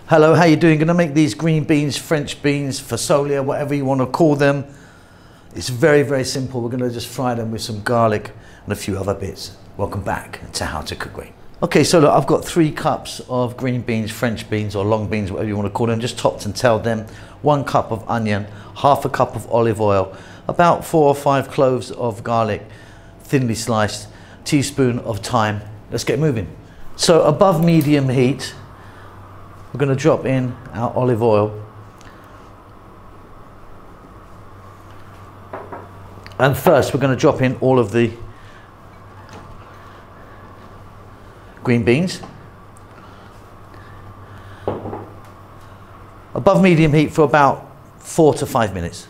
Hello, how you doing? Gonna make these green beans, French beans, fasolia, whatever you want to call them. It's very, very simple. We're gonna just fry them with some garlic and a few other bits. Welcome back to How to Cook Green. Okay, so look, I've got 3 cups of green beans, French beans, or long beans, whatever you want to call them, just topped and tailed them. 1 cup of onion, half a cup of olive oil, about 4 or 5 cloves of garlic, thinly sliced, teaspoon of thyme. Let's get moving. So above medium heat, we're going to drop in our olive oil. And first we're going to drop in all of the green beans. Above medium heat for about 4 to 5 minutes.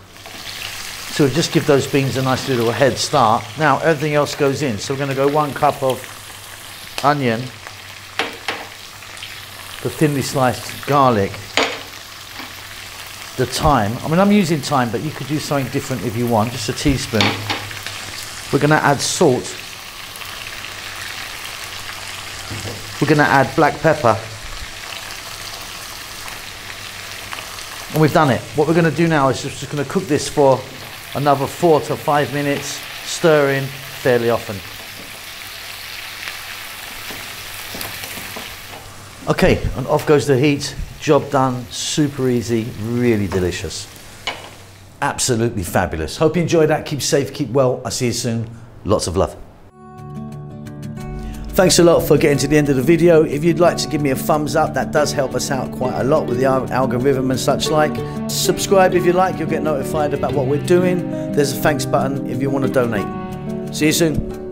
So just give those beans a nice little head start. Now everything else goes in. So we're going to go 1 cup of onion, the thinly sliced garlic, the thyme. I mean, I'm using thyme, but you could use something different if you want, just a teaspoon. We're going to add salt. We're going to add black pepper. And we've done it. What we're going to do now is just going to cook this for another 4 to 5 minutes, stirring fairly often. Okay, and off goes the heat. Job done, super easy, really delicious. Absolutely fabulous. Hope you enjoyed that. Keep safe, keep well. I'll see you soon. Lots of love. Thanks a lot for getting to the end of the video. If you'd like to give me a thumbs up, that does help us out quite a lot with the algorithm and such like. Subscribe if you like, you'll get notified about what we're doing. There's a thanks button if you want to donate. See you soon.